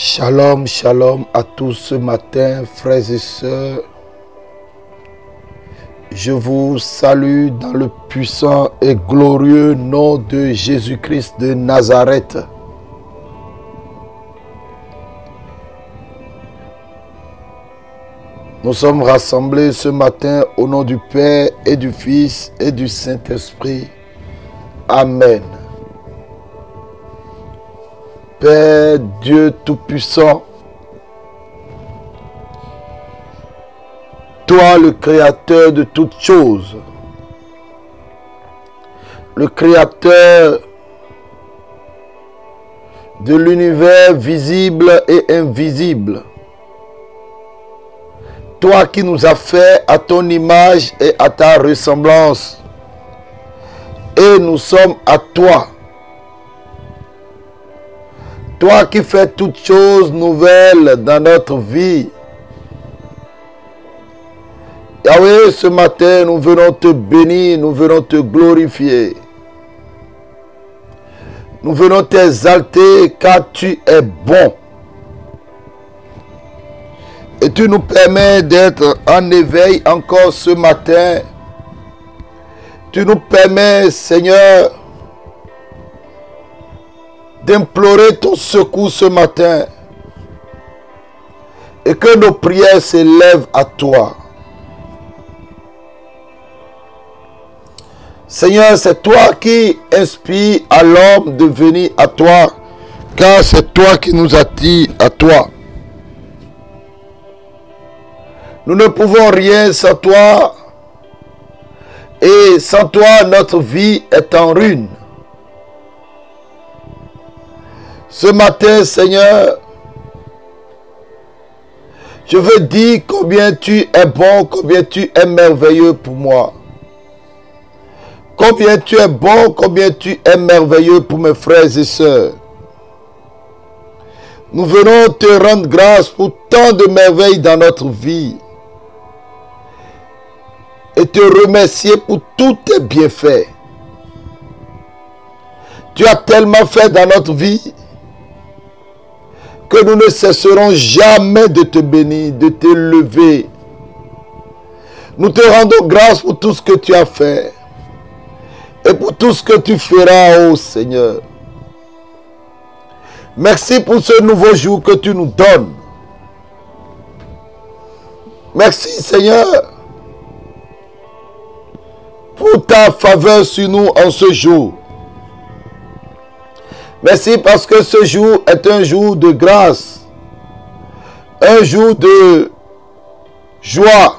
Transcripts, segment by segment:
Shalom, shalom à tous ce matin, frères et sœurs. Je vous salue dans le puissant et glorieux nom de Jésus-Christ de Nazareth. Nous sommes rassemblés ce matin au nom du Père et du Fils et du Saint-Esprit. Amen. Père Dieu Tout-Puissant, toi le Créateur de toutes choses, le Créateur de l'univers visible et invisible, toi qui nous as fait à ton image et à ta ressemblance, et nous sommes à toi. Toi qui fais toutes choses nouvelles dans notre vie. Yahweh, ce matin, nous venons te bénir, nous venons te glorifier. Nous venons t'exalter car tu es bon. Et tu nous permets d'être en éveil encore ce matin. Tu nous permets, Seigneur, d'implorer ton secours ce matin et que nos prières s'élèvent à toi. Seigneur, c'est toi qui inspires à l'homme de venir à toi, car c'est toi qui nous attires à toi. Nous ne pouvons rien sans toi, et sans toi, notre vie est en ruine. Ce matin, Seigneur, je veux dire combien tu es bon, combien tu es merveilleux pour moi. Combien tu es bon, combien tu es merveilleux pour mes frères et sœurs. Nous venons te rendre grâce pour tant de merveilles dans notre vie. Et te remercier pour tous tes bienfaits. Tu as tellement fait dans notre vie que nous ne cesserons jamais de te bénir, de te lever. Nous te rendons grâce pour tout ce que tu as fait et pour tout ce que tu feras, ô Seigneur. Merci pour ce nouveau jour que tu nous donnes. Merci, Seigneur, pour ta faveur sur nous en ce jour. Merci parce que ce jour est un jour de grâce, un jour de joie,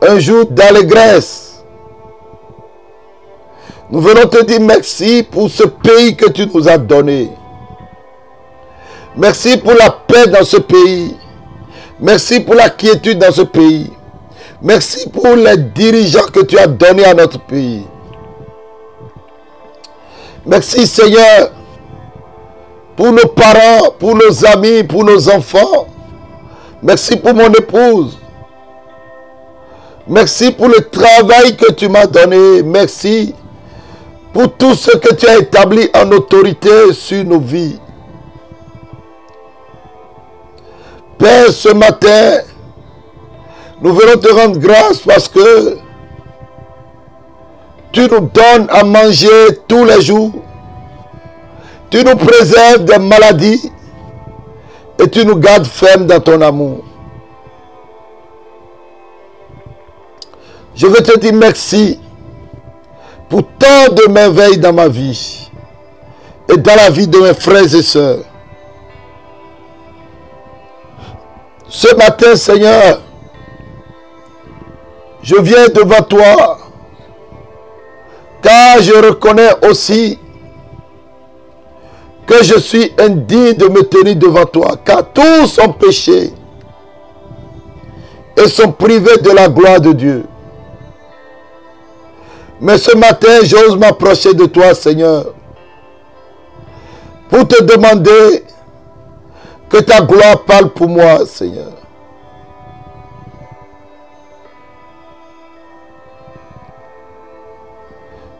un jour d'allégresse. Nous venons te dire merci pour ce pays que tu nous as donné. Merci pour la paix dans ce pays. Merci pour la quiétude dans ce pays. Merci pour les dirigeants que tu as donnés à notre pays. Merci Seigneur pour nos parents, pour nos amis, pour nos enfants. Merci pour mon épouse. Merci pour le travail que tu m'as donné. Merci pour tout ce que tu as établi en autorité sur nos vies. Père, ce matin, nous venons te rendre grâce parce que tu nous donnes à manger tous les jours. Tu nous préserves des maladies. Et tu nous gardes fermes dans ton amour. Je veux te dire merci pour tant de merveilles dans ma vie. Et dans la vie de mes frères et sœurs. Ce matin, Seigneur, je viens devant toi. Car je reconnais aussi que je suis indigne de me tenir devant toi. Car tous sont péchés et sont privés de la gloire de Dieu. Mais ce matin, j'ose m'approcher de toi, Seigneur, pour te demander que ta gloire parle pour moi, Seigneur.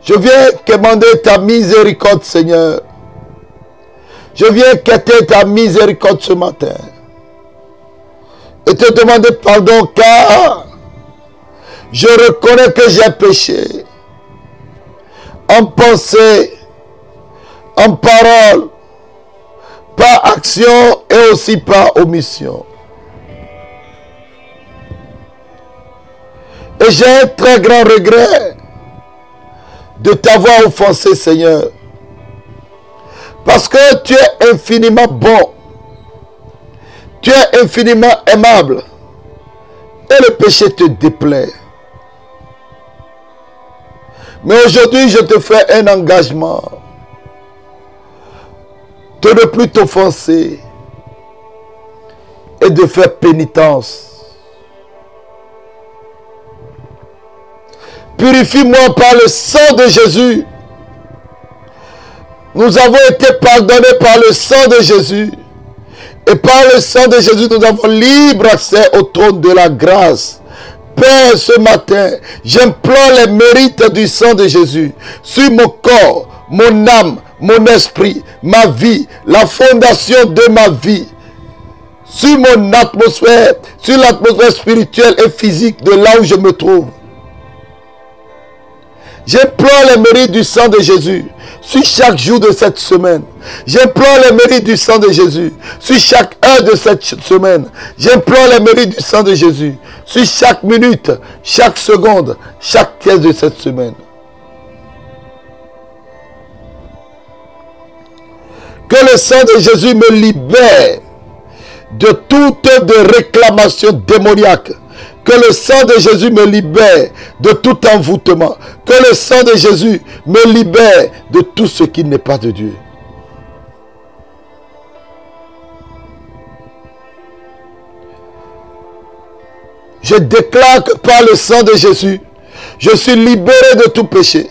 Je viens demander ta miséricorde, Seigneur. Je viens quêter ta miséricorde ce matin et te demander pardon car je reconnais que j'ai péché en pensée, en parole, par action et aussi par omission. Et j'ai un très grand regret de t'avoir offensé, Seigneur. Parce que tu es infiniment bon. Tu es infiniment aimable. Et le péché te déplaît. Mais aujourd'hui, je te fais un engagement de ne plus t'offenser et de faire pénitence. Purifie-moi par le sang de Jésus. Nous avons été pardonnés par le sang de Jésus. Et par le sang de Jésus, nous avons libre accès au trône de la grâce. Père, ce matin, j'implore les mérites du sang de Jésus sur mon corps, mon âme, mon esprit, ma vie, la fondation de ma vie, sur mon atmosphère, sur l'atmosphère spirituelle et physique de là où je me trouve. J'implore les mérites du sang de Jésus sur chaque jour de cette semaine. J'implore les mérites du sang de Jésus sur chaque heure de cette semaine. J'implore les mérites du sang de Jésus sur chaque minute, chaque seconde, chaque pièce de cette semaine. Que le sang de Jésus me libère de toute réclamation démoniaque. Que le sang de Jésus me libère de tout envoûtement. Que le sang de Jésus me libère de tout ce qui n'est pas de Dieu. Je déclare que par le sang de Jésus, je suis libéré de tout péché.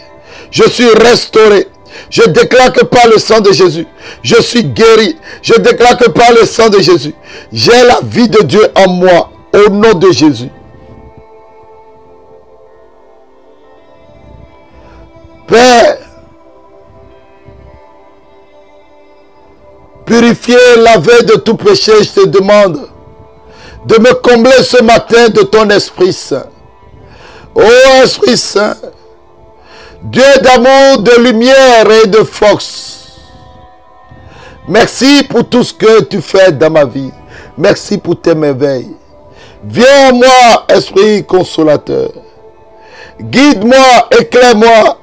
Je suis restauré. Je déclare que par le sang de Jésus, je suis guéri. Je déclare que par le sang de Jésus, j'ai la vie de Dieu en moi. Au nom de Jésus. Père, purifier la veille de tout péché, je te demande de me combler ce matin de ton Esprit Saint. Ô Esprit Saint, Dieu d'amour, de lumière et de force, merci pour tout ce que tu fais dans ma vie. Merci pour tes merveilles. Viens à moi, Esprit consolateur. Guide-moi, éclaire-moi,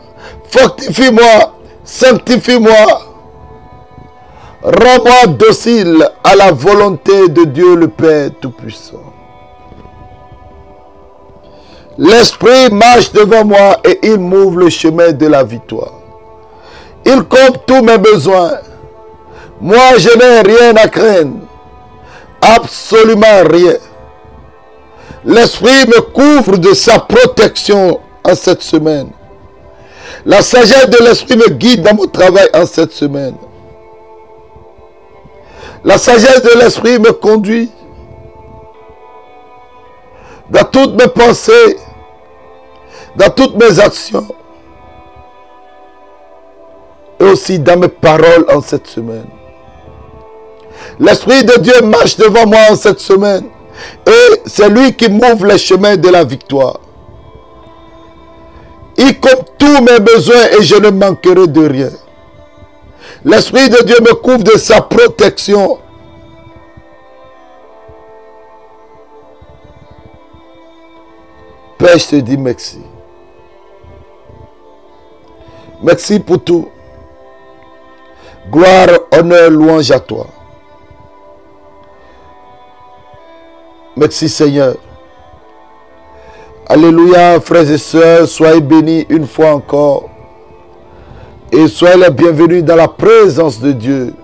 fortifie-moi, sanctifie-moi. Rends-moi docile à la volonté de Dieu le Père Tout-Puissant. L'Esprit marche devant moi et il m'ouvre le chemin de la victoire. Il comble tous mes besoins. Moi, je n'ai rien à craindre. Absolument rien. L'Esprit me couvre de sa protection en cette semaine. La sagesse de l'Esprit me guide dans mon travail en cette semaine. La sagesse de l'Esprit me conduit dans toutes mes pensées, dans toutes mes actions et aussi dans mes paroles en cette semaine. L'Esprit de Dieu marche devant moi en cette semaine et c'est lui qui m'ouvre les chemins de la victoire. Il compte tous mes besoins et je ne manquerai de rien. L'Esprit de Dieu me couvre de sa protection. Père, je te dis merci. Merci pour tout. Gloire, honneur, louange à toi. Merci Seigneur. Alléluia, frères et sœurs, soyez bénis une fois encore. Et soyez les bienvenus dans la présence de Dieu.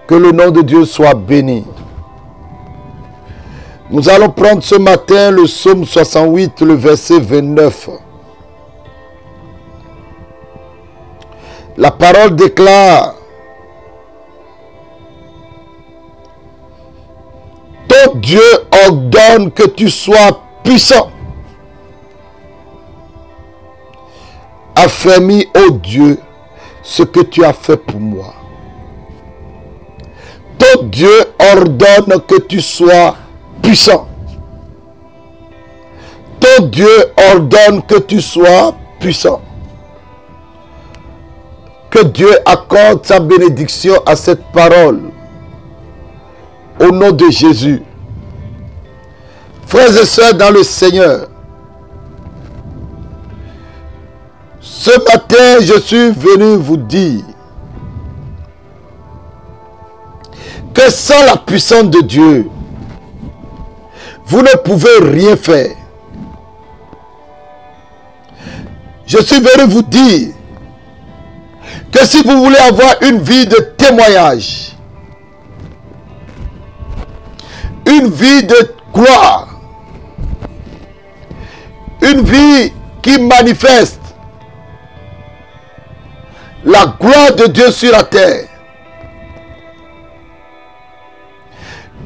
Que le nom de Dieu soit béni. Nous allons prendre ce matin le psaume 68, le verset 29. La parole déclare: ton Dieu ordonne que tu sois puissant. Affermis, ô Dieu, ce que tu as fait pour moi. Ton Dieu ordonne que tu sois puissant. Ton Dieu ordonne que tu sois puissant. Que Dieu accorde sa bénédiction à cette parole. Au nom de Jésus. Frères et sœurs dans le Seigneur, ce matin, je suis venu vous dire que sans la puissance de Dieu, vous ne pouvez rien faire. Je suis venu vous dire que si vous voulez avoir une vie de témoignage, une vie de gloire, une vie qui manifeste la gloire de Dieu sur la terre,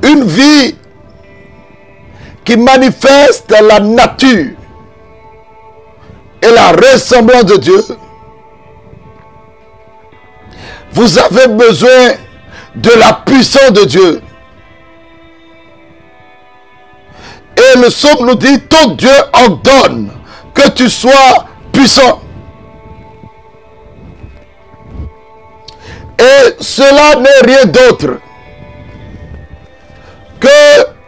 une vie qui manifeste la nature et la ressemblance de Dieu, vous avez besoin de la puissance de Dieu. Et le psaume nous dit, ton Dieu ordonne que tu sois puissant. Et cela n'est rien d'autre que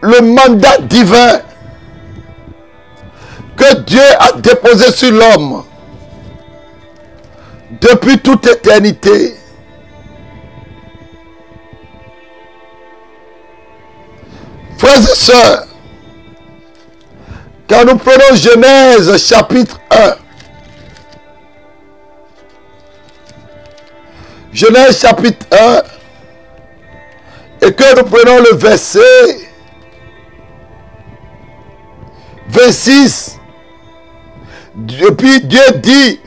le mandat divin que Dieu a déposé sur l'homme depuis toute éternité. Frères et sœurs, quand nous prenons Genèse chapitre 1, Genèse chapitre 1, et que nous prenons le verset 26, et puis Dieu dit,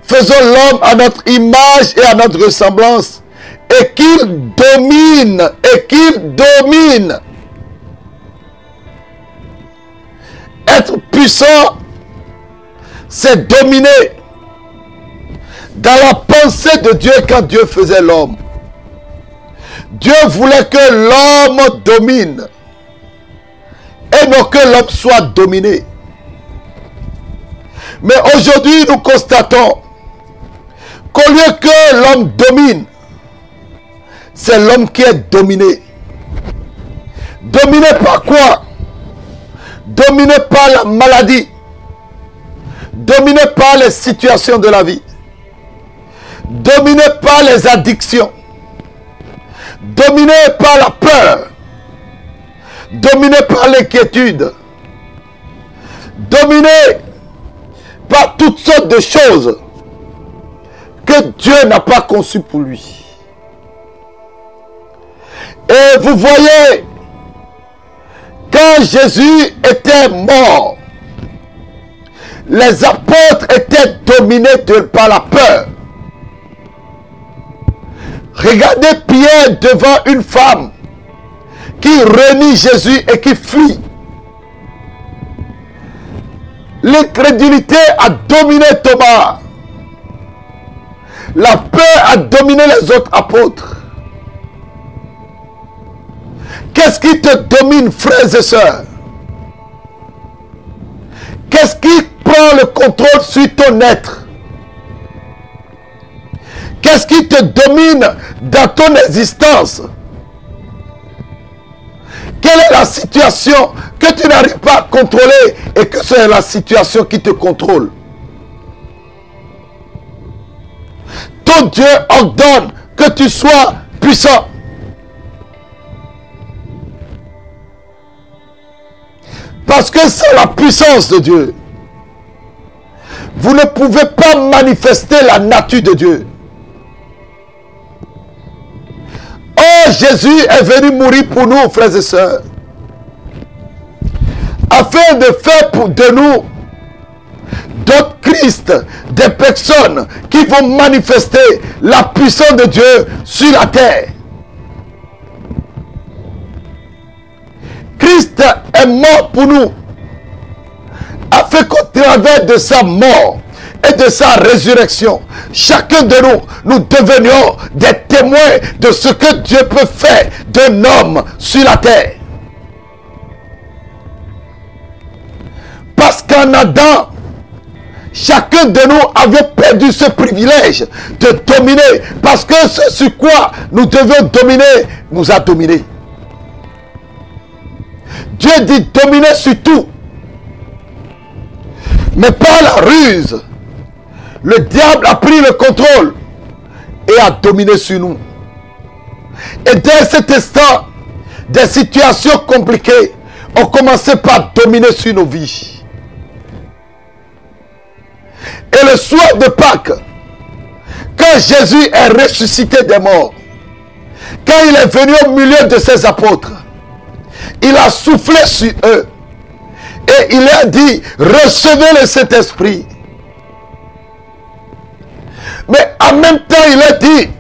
faisons l'homme à notre image et à notre ressemblance, et qu'il domine, Être puissant, c'est dominer. Dans la pensée de Dieu, quand Dieu faisait l'homme, Dieu voulait que l'homme domine et non que l'homme soit dominé. Mais aujourd'hui, nous constatons qu'au lieu que l'homme domine, c'est l'homme qui est dominé. Dominé par quoi? Dominé par la maladie, dominé par les situations de la vie, dominé par les addictions, dominé par la peur, dominé par l'inquiétude, dominé par toutes sortes de choses que Dieu n'a pas conçues pour lui. Et vous voyez, quand Jésus était mort, les apôtres étaient dominés par la peur. Regardez Pierre devant une femme qui renie Jésus et qui fuit. L'incrédulité a dominé Thomas. La peur a dominé les autres apôtres. Qu'est-ce qui te domine, frères et sœurs? Qu'est-ce qui prend le contrôle sur ton être? Qu'est-ce qui te domine dans ton existence? Quelle est la situation que tu n'arrives pas à contrôler et que c'est la situation qui te contrôle? Ton Dieu ordonne que tu sois puissant. Parce que c'est la puissance de Dieu. Vous ne pouvez pas manifester la nature de Dieu. Oh, Jésus est venu mourir pour nous, frères et sœurs, afin de faire de nous d'autres Christ, des personnes qui vont manifester la puissance de Dieu sur la terre. Christ est mort pour nous, afin qu'au travers de sa mort et de sa résurrection, chacun de nous, nous devenions des témoins de ce que Dieu peut faire d'un homme sur la terre. Parce qu'en Adam, chacun de nous avait perdu ce privilège de dominer, parce que ce sur quoi nous devions dominer nous a dominés. Dieu dit dominer sur tout. Mais par la ruse, le diable a pris le contrôle et a dominé sur nous. Et dès cet instant, des situations compliquées ont commencé par dominer sur nos vies. Et le soir de Pâques, quand Jésus est ressuscité des morts, quand il est venu au milieu de ses apôtres, il a soufflé sur eux et il a dit, recevez le Saint-Esprit. Mais en même temps, il a dit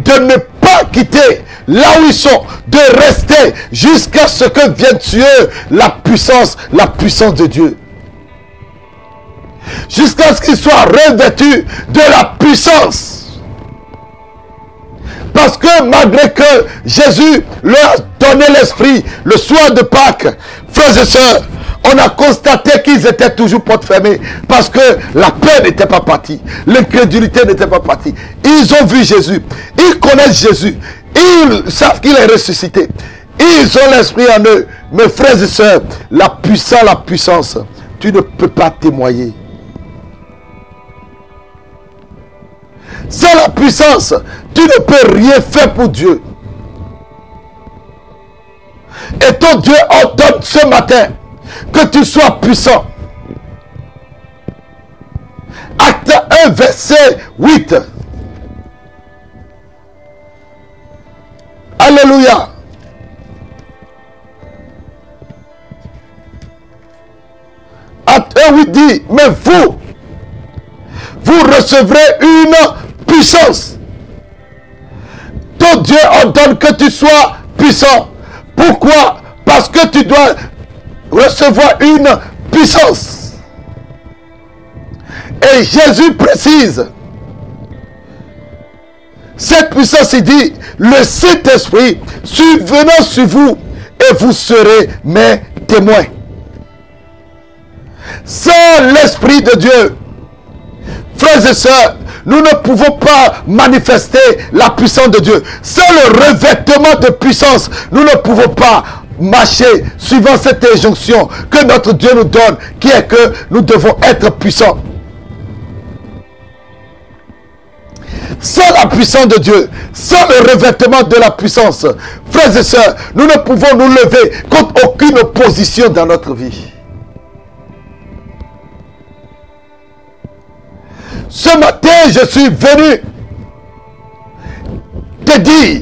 de ne pas quitter là où ils sont, de rester jusqu'à ce que vienne sur eux la puissance de Dieu. Jusqu'à ce qu'ils soient revêtus de la puissance. Parce que malgré que Jésus leur donnait l'esprit le soir de Pâques, frères et sœurs, on a constaté qu'ils étaient toujours porte fermée. Parce que la peur n'était pas partie. L'incrédulité n'était pas partie. Ils ont vu Jésus. Ils connaissent Jésus. Ils savent qu'il est ressuscité. Ils ont l'esprit en eux. Mes frères et sœurs, la puissance, tu ne peux pas témoigner. Sans la puissance, tu ne peux rien faire pour Dieu. Et ton Dieu ordonne ce matin que tu sois puissant. Acte 1, verset 8. Alléluia. Acte 1, 8 dit, mais vous recevrez une puissance. Ton Dieu ordonne que tu sois puissant. Pourquoi? Parce que tu dois recevoir une puissance. Et Jésus précise, cette puissance, il dit, le Saint-Esprit survenant sur vous et vous serez mes témoins. Sans l'Esprit de Dieu, frères et sœurs, nous ne pouvons pas manifester la puissance de Dieu. Sans le revêtement de puissance, nous ne pouvons pas marcher suivant cette injonction que notre Dieu nous donne, qui est que nous devons être puissants. Sans la puissance de Dieu, sans le revêtement de la puissance, frères et sœurs, nous ne pouvons nous lever contre aucune opposition dans notre vie. Ce matin, je suis venu te dire,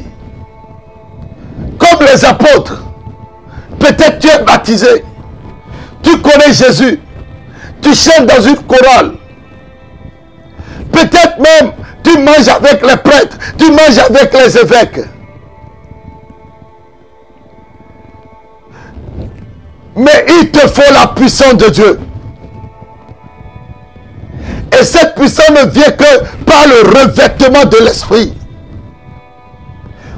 comme les apôtres, peut-être tu es baptisé, tu connais Jésus, tu chantes dans une chorale, peut-être même tu manges avec les prêtres, tu manges avec les évêques. Mais il te faut la puissance de Dieu. Et cette puissance ne vient que par le revêtement de l'esprit.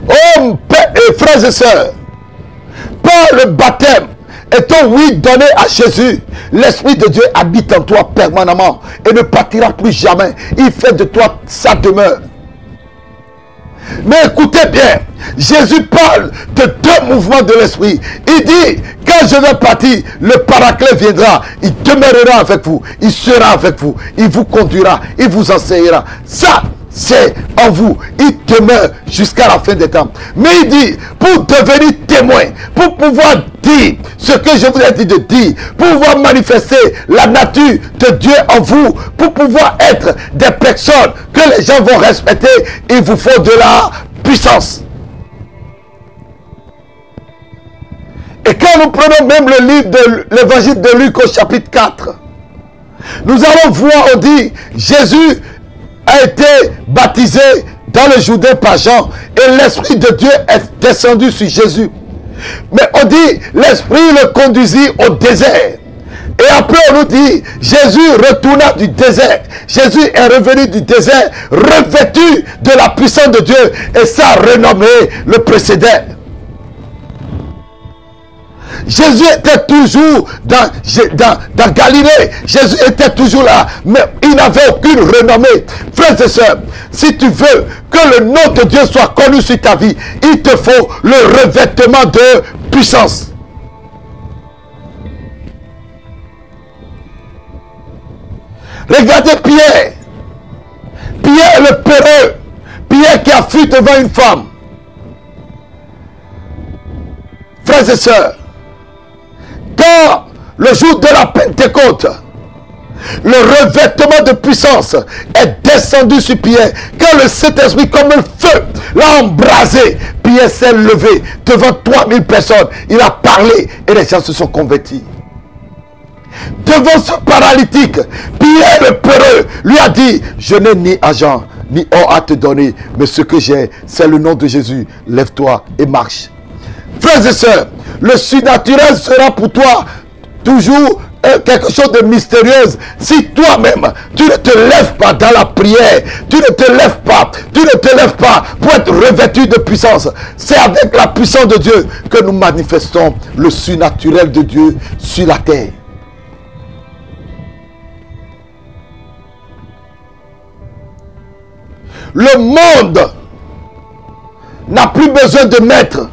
Oh, père et frères et sœurs, par le baptême, étant oui donné à Jésus, l'Esprit de Dieu habite en toi permanemment et ne partira plus jamais. Il fait de toi sa demeure. Mais écoutez bien, Jésus parle de deux mouvements de l'esprit. Il dit, quand je vais partir, le Paraclet viendra, il demeurera avec vous, il sera avec vous, il vous conduira, il vous enseignera. Ça, c'est en vous, il demeure jusqu'à la fin des temps. Mais il dit, pour devenir témoin, pour pouvoir dire ce que je vous ai dit de dire, pour pouvoir manifester la nature de Dieu en vous, pour pouvoir être des personnes que les gens vont respecter, il vous faut de la puissance. Et quand nous prenons même le livre de l'évangile de Luc au chapitre 4, nous allons voir, on dit, Jésus a été baptisé dans le Jourdain par Jean et l'Esprit de Dieu est descendu sur Jésus. Mais on dit, l'Esprit le conduisit au désert Et après on nous dit, Jésus retourna du désert. Jésus est revenu du désert revêtu de la puissance de Dieu. Et sa renommée le précédait. Jésus était toujours dans Galilée. Jésus était toujours là. Mais il n'avait aucune renommée. Frères et sœurs, si tu veux que le nom de Dieu soit connu sur ta vie, il te faut le revêtement de puissance. Regardez Pierre. Pierre le peureux. Pierre qui a fui devant une femme. Frères et sœurs, quand le jour de la Pentecôte, le revêtement de puissance est descendu sur Pierre, quand le Saint-Esprit comme un feu l'a embrasé, Pierre s'est levé devant 3000 personnes. Il a parlé et les gens se sont convertis. Devant ce paralytique, Pierre le peureux lui a dit, je n'ai ni argent ni or à te donner, mais ce que j'ai, c'est le nom de Jésus. Lève-toi et marche. Frères et sœurs, le surnaturel sera pour toi toujours quelque chose de mystérieux. Si toi-même, tu ne te lèves pas dans la prière, tu ne te lèves pas pour être revêtu de puissance. C'est avec la puissance de Dieu que nous manifestons le surnaturel de Dieu sur la terre. Le monde n'a plus besoin de maître.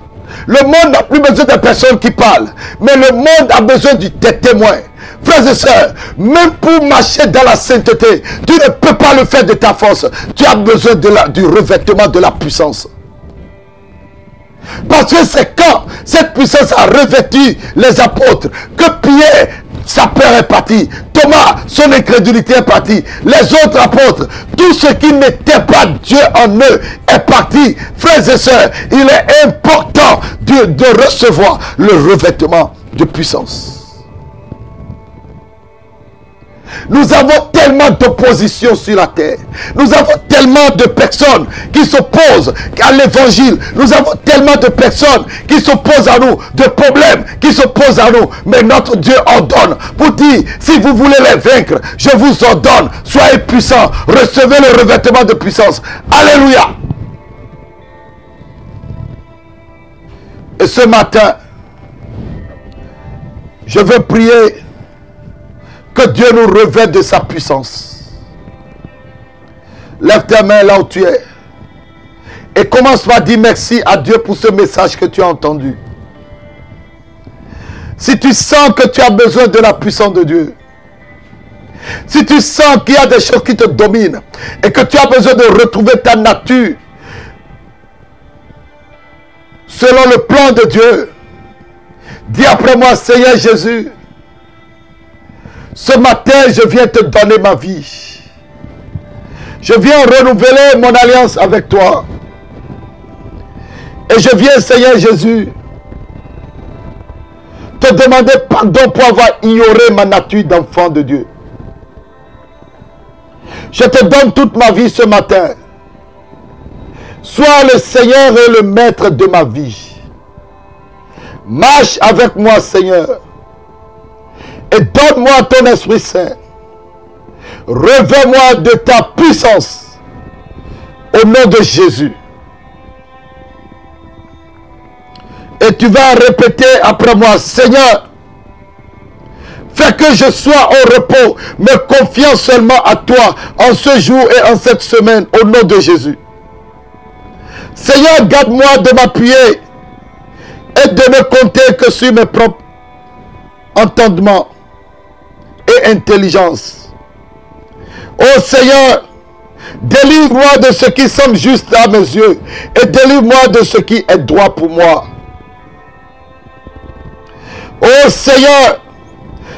Le monde n'a plus besoin de personnes qui parlent. Mais le monde a besoin des témoins. Frères et sœurs, même pour marcher dans la sainteté, tu ne peux pas le faire de ta force. Tu as besoin du revêtement de la puissance. Parce que c'est quand cette puissance a revêtu les apôtres que Pierre, sa peur est partie. Thomas, son incrédulité est partie. Les autres apôtres, tout ce qui n'était pas Dieu en eux est parti. Frères et sœurs, il est important de recevoir le revêtement de puissance. Nous avons tellement d'opposition sur la terre. Nous avons tellement de personnes qui s'opposent à l'évangile. Nous avons tellement de personnes qui s'opposent à nous, de problèmes qui s'opposent à nous. Mais notre Dieu ordonne pour dire, si vous voulez les vaincre, je vous ordonne, soyez puissants, recevez le revêtement de puissance. Alléluia. Et ce matin, je veux prier que Dieu nous revête de sa puissance. Lève tes mains là où tu es. Et commence par dire merci à Dieu pour ce message que tu as entendu. Si tu sens que tu as besoin de la puissance de Dieu, si tu sens qu'il y a des choses qui te dominent et que tu as besoin de retrouver ta nature selon le plan de Dieu, dis après moi, Seigneur Jésus, ce matin, je viens te donner ma vie. Je viens renouveler mon alliance avec toi. Et je viens, Seigneur Jésus, te demander pardon pour avoir ignoré ma nature d'enfant de Dieu. Je te donne toute ma vie ce matin. Sois le Seigneur et le maître de ma vie. Marche avec moi, Seigneur. Et donne-moi ton Esprit Saint. Revêt-moi de ta puissance. Au nom de Jésus. Et tu vas répéter après moi, Seigneur, fais que je sois au repos, me confiant seulement à toi en ce jour et en cette semaine, au nom de Jésus. Seigneur, garde-moi de m'appuyer et de ne compter que sur mes propres entendements et intelligence. Ô Seigneur, délivre-moi de ce qui semble juste à mes yeux et délivre-moi de ce qui est droit pour moi. Ô Seigneur,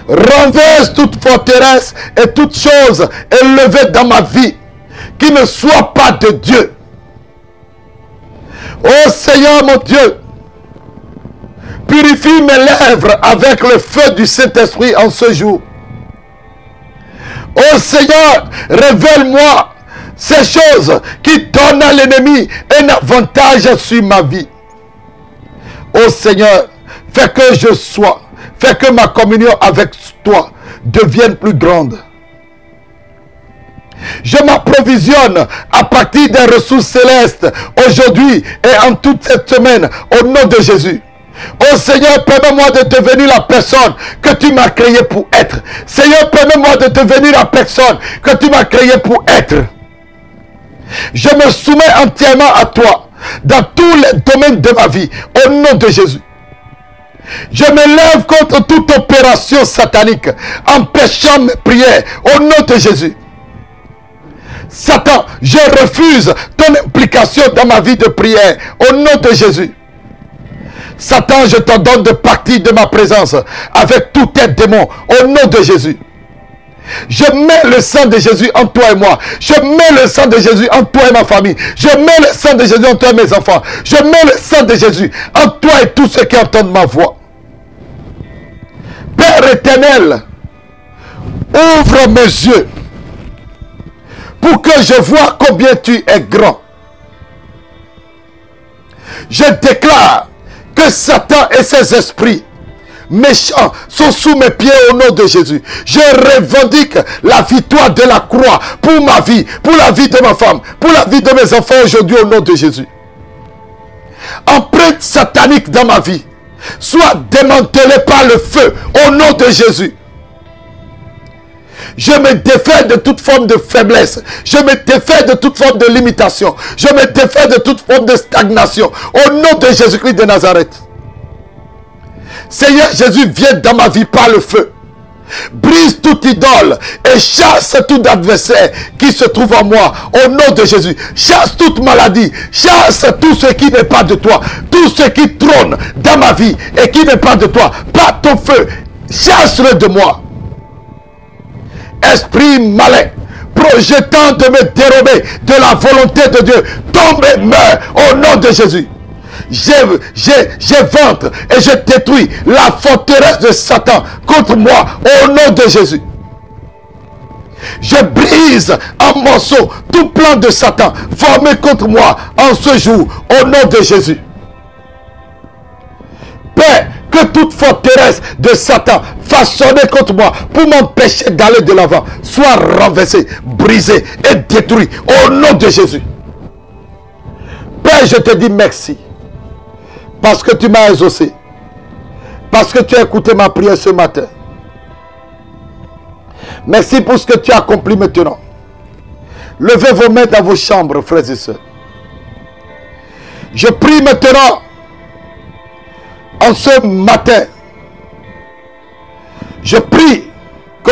renverse toute forteresse et toute chose élevée dans ma vie qui ne soit pas de Dieu. Ô Seigneur mon Dieu, purifie mes lèvres avec le feu du Saint-Esprit en ce jour. Ô Seigneur, révèle-moi ces choses qui donnent à l'ennemi un avantage sur ma vie. Ô Seigneur, fais que je sois fais que ma communion avec toi devienne plus grande. Je m'approvisionne à partir des ressources célestes aujourd'hui et en toute cette semaine au nom de Jésus. Oh Seigneur, permets-moi de devenir la personne que tu m'as créé pour être. Seigneur, permets-moi de devenir la personne que tu m'as créé pour être. Je me soumets entièrement à toi dans tous les domaines de ma vie au nom de Jésus. Je me lève contre toute opération satanique empêchant mes prières au nom de Jésus. Satan, je refuse ton implication dans ma vie de prière au nom de Jésus. Satan, je t'ordonne de partir de ma présence avec tous tes démons au nom de Jésus. Je mets le sang de Jésus en toi et moi. Je mets le sang de Jésus en toi et ma famille. Je mets le sang de Jésus en toi et mes enfants. Je mets le sang de Jésus en toi et tous ceux qui entendent ma voix. Père éternel, ouvre mes yeux pour que je vois combien tu es grand. Je déclare que Satan et ses esprits méchants sont sous mes pieds au nom de Jésus. Je revendique la victoire de la croix pour ma vie, pour la vie de ma femme, pour la vie de mes enfants aujourd'hui au nom de Jésus. Empreinte satanique dans ma vie soit démantelée par le feu au nom de Jésus. Je me défais de toute forme de faiblesse. Je me défais de toute forme de limitation. Je me défais de toute forme de stagnation. Au nom de Jésus-Christ de Nazareth. Seigneur Jésus, viens dans ma vie par le feu. Brise toute idole et chasse tout adversaire qui se trouve en moi. Au nom de Jésus. Chasse toute maladie. Chasse tout ce qui n'est pas de toi. Tout ce qui trône dans ma vie et qui n'est pas de toi. Par ton feu. Chasse-le de moi. Esprit malin, projetant de me dérober de la volonté de Dieu, tombe et meurt au nom de Jésus. J'éventre et je détruis la forteresse de Satan contre moi au nom de Jésus. Je brise en morceaux tout plan de Satan formé contre moi en ce jour au nom de Jésus. Père, que toute forteresse de Satan façonnée contre moi pour m'empêcher d'aller de l'avant soit renversée, brisée et détruite au nom de Jésus. Père, je te dis merci parce que tu m'as exaucé, parce que tu as écouté ma prière ce matin. Merci pour ce que tu as accompli maintenant. Levez vos mains dans vos chambres, frères et sœurs. Je prie maintenant en ce matin, je prie que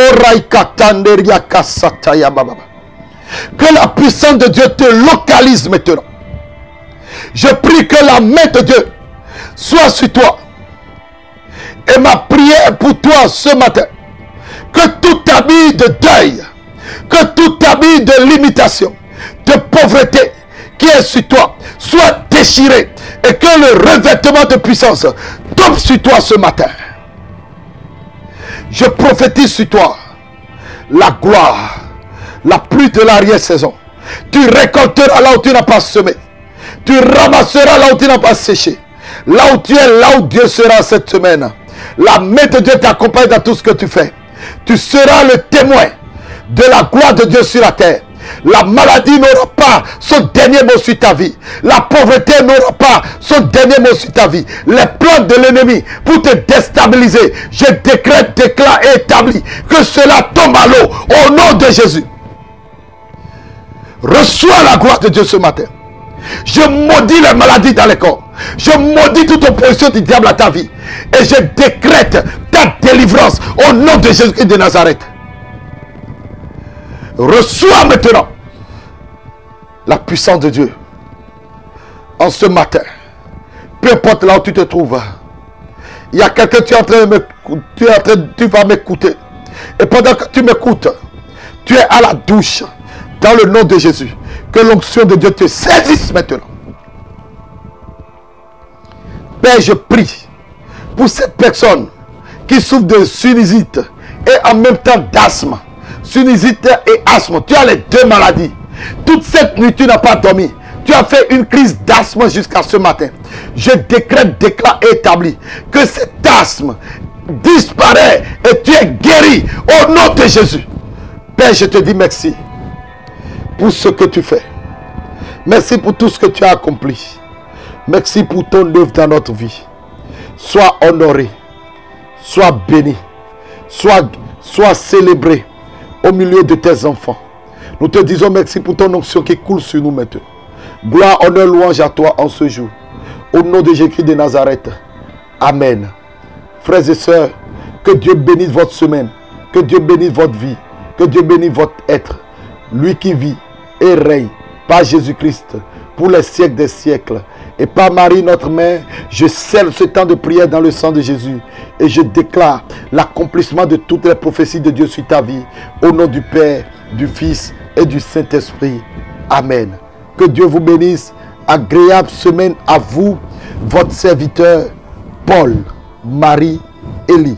la puissance de Dieu te localise maintenant. Je prie que la main de Dieu soit sur toi. Et ma prière pour toi ce matin, que tout habit de deuil, que tout habit de limitation, de pauvreté qui est sur toi, soit déchiré et que le revêtement de puissance tombe sur toi ce matin. Je prophétise sur toi la gloire, la pluie de l'arrière-saison. Tu récolteras là où tu n'as pas semé. Tu ramasseras là où tu n'as pas séché. Là où tu es, là où Dieu sera cette semaine. La main de Dieu t'accompagne dans tout ce que tu fais. Tu seras le témoin de la gloire de Dieu sur la terre. La maladie n'aura pas son dernier mot sur ta vie. La pauvreté n'aura pas son dernier mot sur ta vie. Les plans de l'ennemi pour te déstabiliser, je décrète, déclare et établis que cela tombe à l'eau au nom de Jésus. Reçois la gloire de Dieu ce matin. Je maudis les maladies dans les corps. Je maudis toute opposition du diable à ta vie. Et je décrète ta délivrance au nom de Jésus-Christ de Nazareth. Reçois maintenant la puissance de Dieu en ce matin. Peu importe là où tu te trouves. Il y a quelqu'un, tu vas m'écouter. Et pendant que tu m'écoutes, tu es à la douche. Dans le nom de Jésus. Que l'onction de Dieu te saisisse maintenant. Père, je prie pour cette personne qui souffre de sinusite et en même temps d'asthme. Sinusite et asthme, tu as les deux maladies. Toute cette nuit, tu n'as pas dormi. Tu as fait une crise d'asthme jusqu'à ce matin. Je décrète, déclare et établis que cet asthme disparaît et tu es guéri au nom de Jésus. Père, je te dis merci pour ce que tu fais. Merci pour tout ce que tu as accompli. Merci pour ton œuvre dans notre vie. Sois honoré, sois béni, sois célébré au milieu de tes enfants. Nous te disons merci pour ton onction qui coule sur nous maintenant. Gloire, honneur, louange à toi en ce jour. Au nom de Jésus de Nazareth. Amen. Frères et sœurs, que Dieu bénisse votre semaine. Que Dieu bénisse votre vie. Que Dieu bénisse votre être. Lui qui vit et règne par Jésus-Christ pour les siècles des siècles. Et par Marie, notre mère, je scelle ce temps de prière dans le sang de Jésus. Et je déclare l'accomplissement de toutes les prophéties de Dieu sur ta vie. Au nom du Père, du Fils et du Saint-Esprit. Amen. Que Dieu vous bénisse. Agréable semaine à vous, votre serviteur Paul Marie Elie.